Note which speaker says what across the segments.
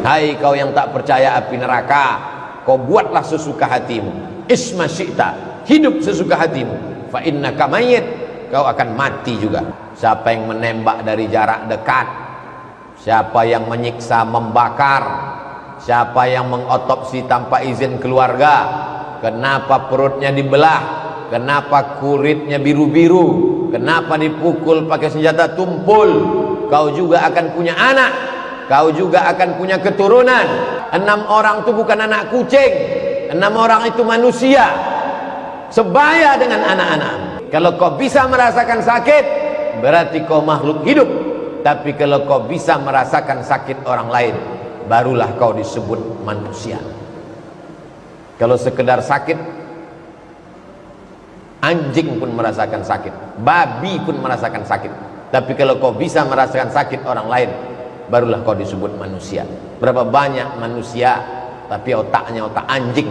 Speaker 1: Hai kau yang tak percaya api neraka, kau buatlah sesuka hatimu. Isma syi'ta, hidup sesuka hatimu. Fa innaka mayyit, kau akan mati juga. Siapa yang menembak dari jarak dekat, siapa yang menyiksa, membakar, siapa yang mengotopsi tanpa izin keluarga, kenapa perutnya dibelah, kenapa kulitnya biru-biru, kenapa dipukul pakai senjata tumpul, kau juga akan punya anak, kau juga akan punya keturunan. 6 orang itu bukan anak kucing, 6 orang itu manusia, sebaya dengan anak-anak. Kalau kau bisa merasakan sakit, berarti kau makhluk hidup. Tapi kalau kau bisa merasakan sakit orang lain, barulah kau disebut manusia. Kalau sekedar sakit, anjing pun merasakan sakit, babi pun merasakan sakit. Tapi kalau kau bisa merasakan sakit orang lain, barulah kau disebut manusia. Berapa banyak manusia tapi otaknya otak anjing,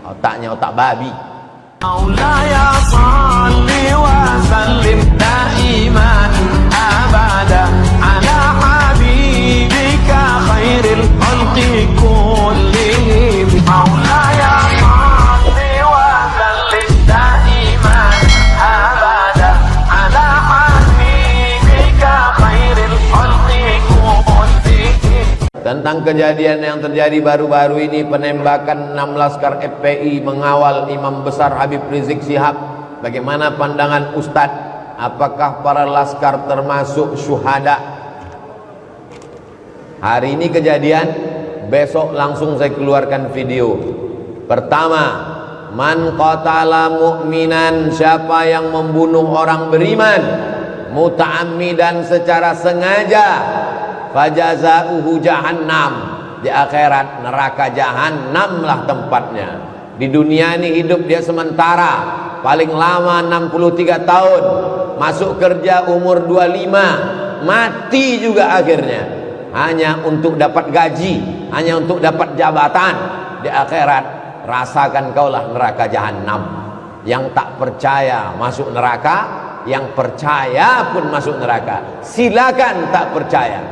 Speaker 1: otaknya otak babi.
Speaker 2: Maulaya salli wa sallim daiman abada ala habibika khairil khalqi kullihim. Maulaya salli wa sallim daiman abada ala habibika khairil khalqi kullihim.
Speaker 1: Tentang kejadian yang terjadi baru-baru ini, penembakan 6 laskar FPI mengawal Imam Besar Habib Rizik Syihab, bagaimana pandangan Ustadz? Apakah para laskar termasuk syuhada? Hari ini kejadian, besok langsung saya keluarkan video. Pertama, man qatala mu'minan, siapa yang membunuh orang beriman muta'ammidan secara sengaja, fajazauhu jahannam, di akhirat neraka jahannam lah tempatnya. Di dunia ini hidup dia sementara, paling lama 63 tahun, masuk kerja umur 25, mati juga akhirnya, hanya untuk dapat gaji, hanya untuk dapat jabatan. Di akhirat rasakan kaulah neraka jahannam. Yang tak percaya masuk neraka, yang percaya pun masuk neraka. Silakan tak percaya,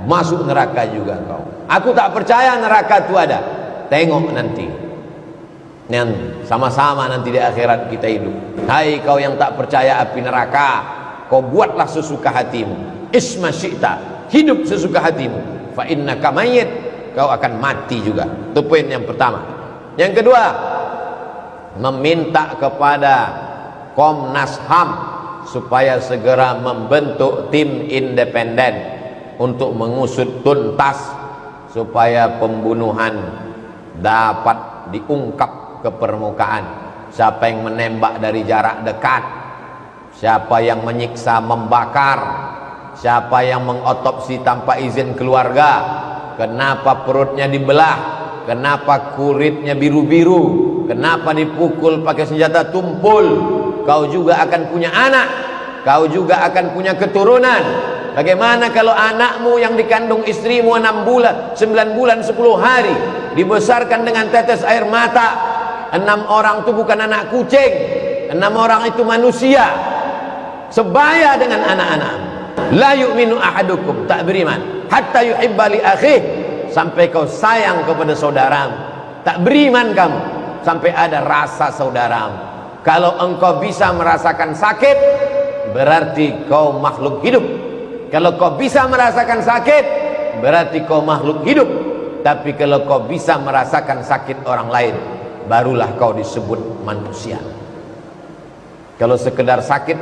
Speaker 1: masuk neraka juga kau. Aku tak percaya neraka itu ada. Tengok nanti, sama-sama nanti di akhirat kita hidup. Hai kau yang tak percaya api neraka, kau buatlah sesuka hatimu. Isma syi'ta, hidup sesuka hatimu. Fa innaka mayyit, kau akan mati juga. Itu poin yang pertama. Yang kedua, meminta kepada Komnas HAM supaya segera membentuk tim independen untuk mengusut tuntas, supaya pembunuhan dapat diungkap ke permukaan. Siapa yang menembak dari jarak dekat, siapa yang menyiksa, membakar, siapa yang mengotopsi tanpa izin keluarga, kenapa perutnya dibelah, kenapa kulitnya biru-biru, kenapa dipukul pakai senjata tumpul, kau juga akan punya anak, kau juga akan punya keturunan. Bagaimana kalau anakmu yang dikandung istrimu 6 bulan, 9 bulan, 10 hari, dibesarkan dengan tetes air mata? 6 orang itu bukan anak kucing, 6 orang itu manusia, sebaya dengan anak-anak. La yu'minu ahadukum, tak beriman hatta yuhibba li akhih, sampai kau sayang kepada saudaramu. Tak beriman kamu sampai ada rasa saudaramu. Kalau engkau bisa merasakan sakit, berarti kau makhluk hidup. Kalau kau bisa merasakan sakit, berarti kau makhluk hidup. Tapi kalau kau bisa merasakan sakit orang lain, barulah kau disebut manusia. Kalau sekedar sakit,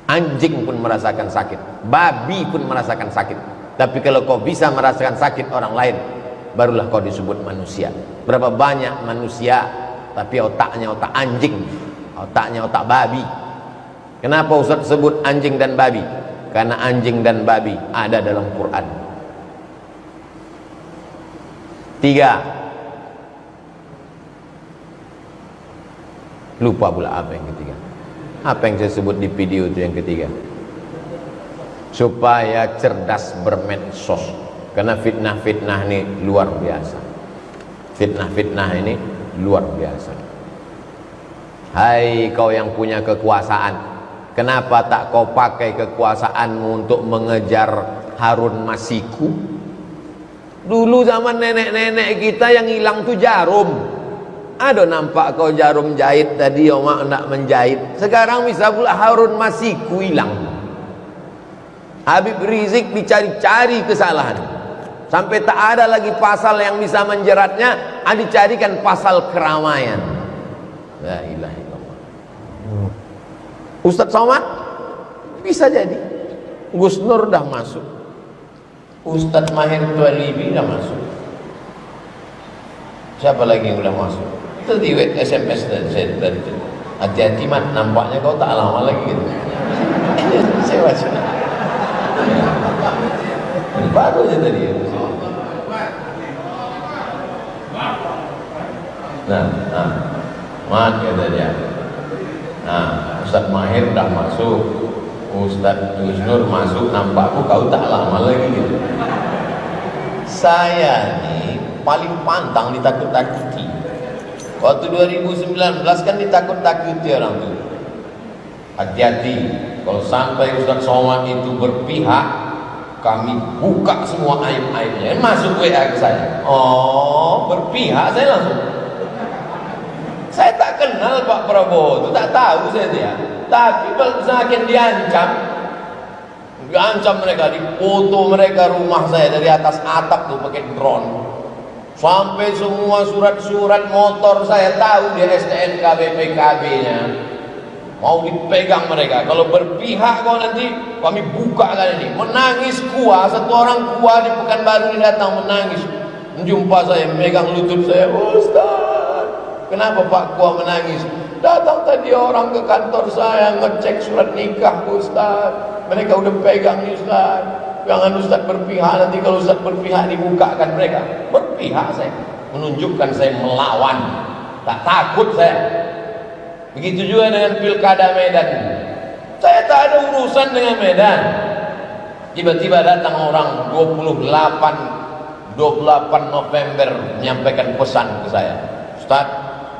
Speaker 1: anjing pun merasakan sakit, babi pun merasakan sakit. Tapi kalau kau bisa merasakan sakit orang lain, barulah kau disebut manusia. Berapa banyak manusia tapi otaknya otak anjing, otaknya otak babi. Kenapa Ustaz sebut anjing dan babi? Karena anjing dan babi ada dalam Quran. 3. Lupa pula apa yang ketiga. Apa yang saya sebut di video itu yang ketiga? Supaya cerdas bermedsos. Karena fitnah-fitnah ini luar biasa. Fitnah-fitnah ini luar biasa. Hai kau yang punya kekuasaan, kenapa tak kau pakai kekuasaanmu untuk mengejar Harun Masiku? Dulu zaman nenek-nenek kita yang hilang tuh jarum. Ada nampak kau jarum jahit tadi, mak nak menjahit. Sekarang bisa pula Harun Masiku hilang. Habib Rizik dicari-cari kesalahan. Sampai tak ada lagi pasal yang bisa menjeratnya, dicarikan pasal keramaian. La ilaha illallah. Ustadz Somad bisa jadi. Gus Nur dah masuk. Ustadz Mahir Tualibi dah masuk. Siapa lagi yang udah masuk? Itu di SMS dari itu. Hati-hati mat, nampaknya kau tak lama lagi gitu. Saya baca. Baru aja tadi. Mat kata dia. Ustadz Mahir dah masuk. Ustadz Gus Nur masuk, nampakku kau tak lama lagi gitu. Saya nih paling pantang ditakut-takuti. Waktu 2019 kan ditakut-takuti orang tuh. Hati-hati, kalau sampai Ustadz Somad itu berpihak, kami buka semua aib-aibnya. Masuk WA ke saya. Oh, berpihak, saya langsung. Saya tak kenal Pak Prabowo, itu tak tahu saya dia. Tapi semakin diancam mereka, dipoto mereka rumah saya dari atas atap tuh pakai drone. Sampai semua surat-surat motor saya tahu di STNK BPKB-nya. Mau dipegang mereka. Kalau berpihak kau nanti kami buka kan ini. Menangis kuah, satu orang kuah di Pekanbaru ini datang menangis. Menjumpa saya, memegang lutut saya. Ustaz, kenapa Pak Kuah menangis? Datang tadi orang ke kantor saya ngecek surat nikah Ustaz. Mereka udah pegang nih Ustaz. Jangan Ustaz berpihak, nanti kalau Ustaz berpihak dibukakan mereka. Berpihak saya, menunjukkan saya melawan, tak takut saya. Begitu juga dengan pilkada Medan. Saya tak ada urusan dengan Medan. Tiba-tiba datang orang 28 November menyampaikan pesan ke saya. Ustaz,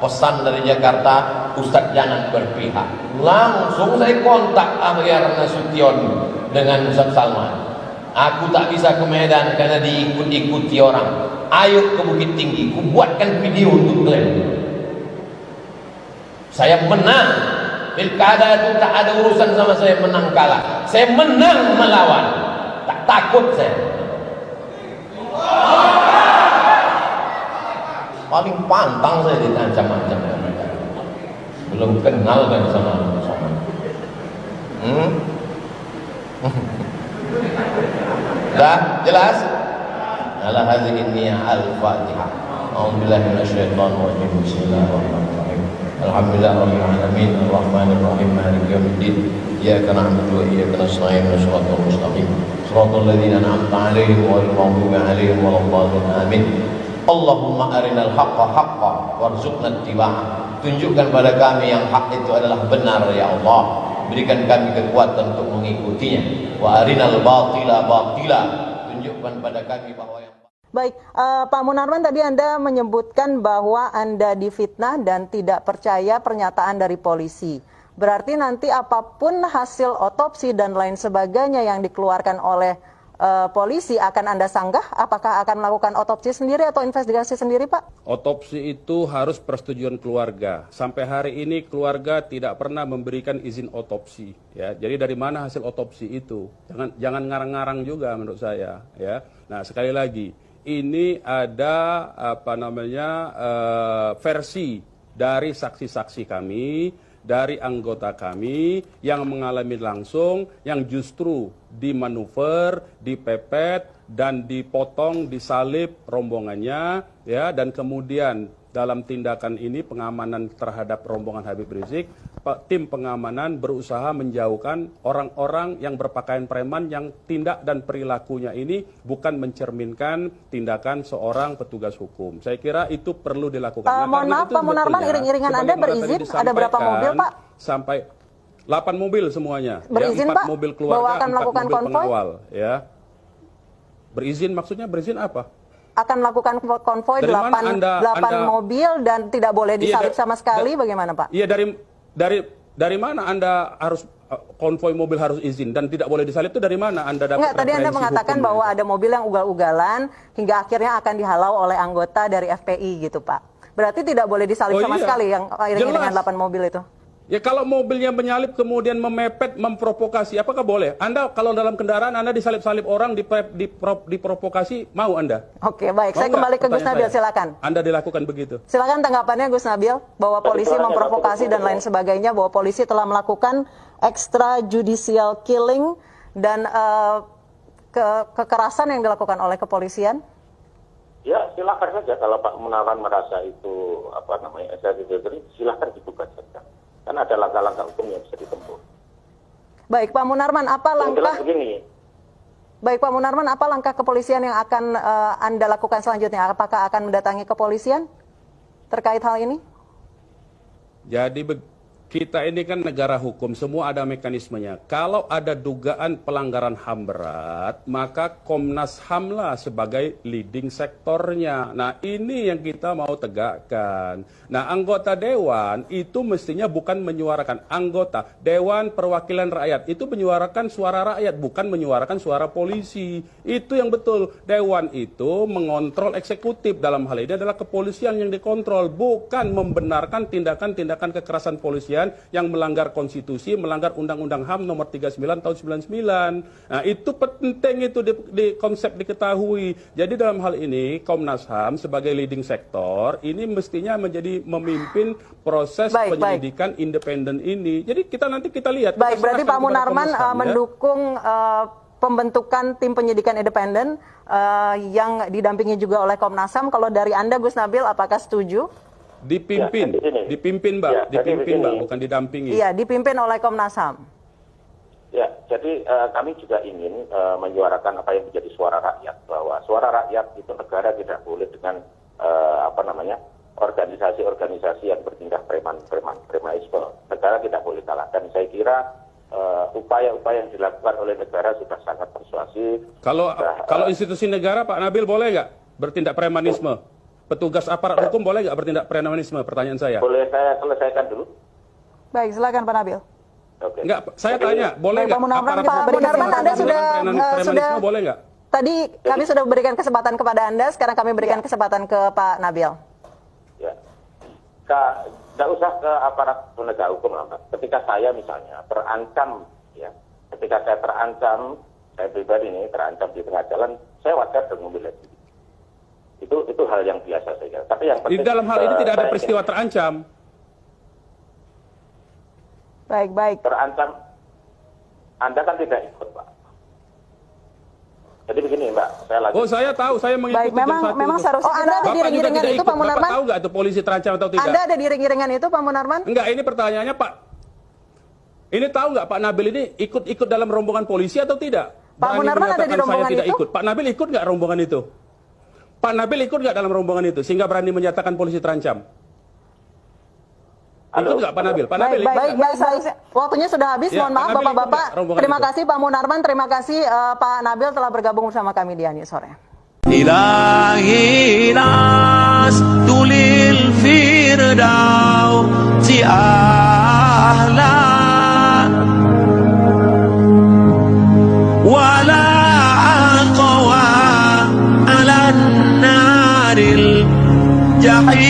Speaker 1: pesan dari Jakarta, Ustaz jangan berpihak. Langsung saya kontak Ahyar Nasution dengan Ustaz Salman. Aku tak bisa ke Medan karena diikut-ikuti orang. Ayo ke Bukit Tinggi, ku buatkan video untuk klaim. Saya menang. Pilkada itu tak ada urusan sama saya menang kalah. Saya menang melawan. Tak takut saya. Paling pantang saya ditancam-ancam mereka. Belum kenal kan sama. Dah jelas? Ala hadhihi niyyah al-Fatihah. A'udzubillahi minasyaitonir rajim. Bismillahirrahmanirrahim. Alhamdulillahirabbil alamin arrahmanir rahim maliki yaumiddin. Iyyaka na'budu wa iyyaka nasta'in ihdinas mustaqim. Shiratal ladzina an'amta 'alaihim ghairil maghdubi 'alaihim waladdallin. Amin. Allahumma arinal haqqa haqqan warzuqna ittiba'ah. Tunjukkan pada kami yang hak itu adalah benar ya Allah. Berikan kami kekuatan untuk mengikutinya. Wa arinal batila batila. Tunjukkan pada kami bahwa yang
Speaker 3: baik, Pak Munarman, tadi Anda menyebutkan bahwa Anda difitnah dan tidak percaya pernyataan dari polisi. Berarti nanti apapun hasil otopsi dan lain sebagainya yang dikeluarkan oleh polisi akan Anda sanggah? Apakah akan melakukan otopsi sendiri atau investigasi sendiri, Pak?
Speaker 4: Otopsi itu harus persetujuan keluarga. Sampai hari ini keluarga tidak pernah memberikan izin otopsi. Ya, jadi dari mana hasil otopsi itu? Jangan ngarang-ngarang juga menurut saya. Ya, nah sekali lagi ini ada versi dari saksi-saksi kami, dari anggota kami yang mengalami langsung, yang justru dimanuver, dipepet, dan dipotong, disalib rombongannya, ya, dan kemudian dalam tindakan ini pengamanan terhadap rombongan Habib Rizik, tim pengamanan berusaha menjauhkan orang-orang yang berpakaian preman yang tindak dan perilakunya ini bukan mencerminkan tindakan seorang petugas hukum. Saya kira itu perlu dilakukan.
Speaker 3: Mohon maaf Pak Munarman, iring-iringan Anda berizin, ada berapa mobil Pak?
Speaker 4: Sampai 8 mobil semuanya.
Speaker 3: Berizin
Speaker 4: ya, 4
Speaker 3: Pak?
Speaker 4: mobil keluarga,
Speaker 3: bahwa akan
Speaker 4: 4
Speaker 3: melakukan
Speaker 4: mobil
Speaker 3: konvoy?
Speaker 4: pengawal. Ya. Berizin maksudnya berizin apa?
Speaker 3: Akan melakukan konvoy 8 mobil dan tidak boleh disalib sama sekali, bagaimana Pak?
Speaker 4: Iya, dari Dari mana Anda harus konvoi mobil harus izin dan tidak boleh disalip itu dari mana Anda dapat?
Speaker 3: Enggak, tadi Anda
Speaker 4: referensi
Speaker 3: mengatakan
Speaker 4: hukum
Speaker 3: bahwa
Speaker 4: itu?
Speaker 3: ada mobil yang ugal-ugalan hingga akhirnya akan dihalau oleh anggota dari FPI gitu, Pak. Berarti tidak boleh disalip
Speaker 4: Oh,
Speaker 3: sama
Speaker 4: iya.
Speaker 3: sekali yang iring-iringan
Speaker 4: Jelas.
Speaker 3: 8 mobil itu.
Speaker 4: Ya kalau mobilnya menyalip kemudian memepet, memprovokasi, apakah boleh? Anda kalau dalam kendaraan Anda disalip-salip orang, diprovokasi, mau Anda?
Speaker 3: Oke, baik.
Speaker 4: Mau
Speaker 3: Saya
Speaker 4: nggak?
Speaker 3: kembali ke Gus
Speaker 4: Pertanyaan
Speaker 3: Nabil,
Speaker 4: saya.
Speaker 3: silakan.
Speaker 4: Anda dilakukan begitu?
Speaker 3: Silakan tanggapannya Gus Nabil bahwa polisi memprovokasi dan lain sebagainya, bahwa polisi telah melakukan extrajudicial killing dan kekerasan yang dilakukan oleh kepolisian.
Speaker 5: Ya, silakan saja kalau Pak Munarman merasa itu extrajudicial, silakan dibuka saja. Kan ada langkah-langkah hukum yang bisa ditempuh.
Speaker 3: Baik, Pak Munarman, apa
Speaker 5: Yang
Speaker 3: langkah?
Speaker 5: jelas begini,
Speaker 3: Baik, Pak Munarman, apa langkah kepolisian yang akan Anda lakukan selanjutnya? Apakah akan mendatangi kepolisian terkait hal ini?
Speaker 4: Jadi kita ini kan negara hukum, semua ada mekanismenya. Kalau ada dugaan pelanggaran HAM berat, maka Komnas HAM lah sebagai leading sektornya. Nah ini yang kita mau tegakkan. Nah anggota dewan itu mestinya bukan menyuarakan, anggota Dewan Perwakilan Rakyat itu menyuarakan suara rakyat, bukan menyuarakan suara polisi. Itu yang betul. Dewan itu mengontrol eksekutif, dalam hal ini adalah kepolisian yang dikontrol, bukan membenarkan tindakan-tindakan kekerasan polisian yang melanggar konstitusi, melanggar Undang-Undang HAM nomor 39 tahun 99. Nah, itu penting itu di konsep diketahui. Jadi dalam hal ini Komnas HAM sebagai leading sektor ini mestinya menjadi memimpin proses penyelidikan independen ini. Jadi nanti kita lihat.
Speaker 3: Baik, berarti Pak Munarman
Speaker 4: HAM,
Speaker 3: mendukung pembentukan tim penyidikan independen yang didampingi juga oleh Komnas HAM. Kalau dari Anda Gus Nabil, apakah setuju?
Speaker 4: Dipimpin,
Speaker 5: Ya,
Speaker 4: dipimpin Mbak,
Speaker 5: ya,
Speaker 4: dipimpin Mbak,
Speaker 5: begini.
Speaker 4: bukan didampingi.
Speaker 3: Iya, dipimpin oleh Komnas HAM.
Speaker 5: ya, jadi kami juga ingin menyuarakan apa yang menjadi suara rakyat, bahwa suara rakyat itu negara tidak boleh dengan organisasi-organisasi yang bertindak premanisme. Negara tidak boleh kalah. Dan saya kira upaya-upaya yang dilakukan oleh negara sudah sangat persuasif.
Speaker 4: Kalau institusi negara, Pak Nabil, boleh nggak bertindak premanisme? Petugas aparat hukum boleh nggak bertindak premanisme? Pertanyaan saya.
Speaker 5: Boleh saya selesaikan dulu?
Speaker 3: Baik, silakan Pak Nabil.
Speaker 5: Oke.
Speaker 4: Enggak, saya tanya, boleh
Speaker 3: Baik,
Speaker 4: nggak?
Speaker 3: Pak Munarman,
Speaker 4: aparat
Speaker 3: Pak
Speaker 4: hukum
Speaker 3: Munarman, Anda sudah
Speaker 4: premanisme boleh nggak?
Speaker 3: Tadi kami sudah berikan kesempatan kepada Anda, sekarang kami berikan kesempatan ke Pak Nabil.
Speaker 5: Ya, nggak usah ke aparat penegak hukum lah, Mbak. Ketika saya misalnya terancam, ya, ketika saya terancam, saya pribadi ini terancam di tengah jalan, saya wajar dengan mobil lagi. Itu hal yang biasa saya kira. Tapi yang penting,
Speaker 4: Di dalam hal ini tidak ada
Speaker 5: saya
Speaker 4: peristiwa
Speaker 5: ingin
Speaker 4: terancam.
Speaker 3: Baik.
Speaker 5: terancam. Anda kan tidak ikut, Pak. Jadi begini, Mbak, saya lagi.
Speaker 4: Oh, saya tahu, saya mengikuti
Speaker 3: Baik, memang
Speaker 4: jam 1
Speaker 3: memang
Speaker 4: itu.
Speaker 3: seharusnya Anda ada di
Speaker 4: Bapak juga
Speaker 3: ring-iringan
Speaker 4: tidak
Speaker 3: itu,
Speaker 4: ikut.
Speaker 3: Pak Munarman?
Speaker 4: Bapak tahu nggak itu polisi terancam atau tidak?
Speaker 3: Anda ada di ring-iringan itu, Pak Munarman?
Speaker 4: Enggak, ini pertanyaannya Pak. Ini tahu nggak Pak Nabil ini ikut dalam rombongan polisi atau tidak?
Speaker 3: Pak Munarman ada di
Speaker 4: menyatakan
Speaker 3: rombongan
Speaker 4: saya tidak
Speaker 3: itu?
Speaker 4: ikut. Pak Nabil ikut nggak rombongan itu? Pak Nabil ikut nggak dalam rombongan itu sehingga berani menyatakan polisi terancam? Ikut nggak Pak Nabil? Pak Nabil ikut
Speaker 3: Baik,
Speaker 4: nggak?
Speaker 3: waktunya sudah habis.
Speaker 4: Ya,
Speaker 3: Mohon maaf
Speaker 4: Pak Nabil ikut
Speaker 3: Bapak-bapak.
Speaker 4: nggak rombongan
Speaker 3: Terima
Speaker 4: itu?
Speaker 3: kasih Pak Munarman, terima kasih Pak Nabil telah bergabung bersama kami di Ani Sore.
Speaker 2: إلهي لست للفردوس أهلا ولا أقوى على النار الجحيم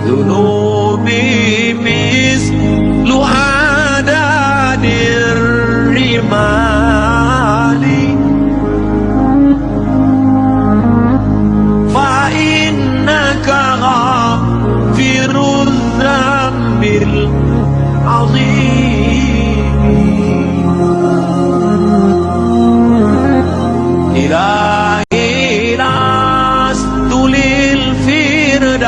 Speaker 2: ذنوبي مثل عدد الرمال فإنك غافر الذنب العظيم إلهي لست للفردوس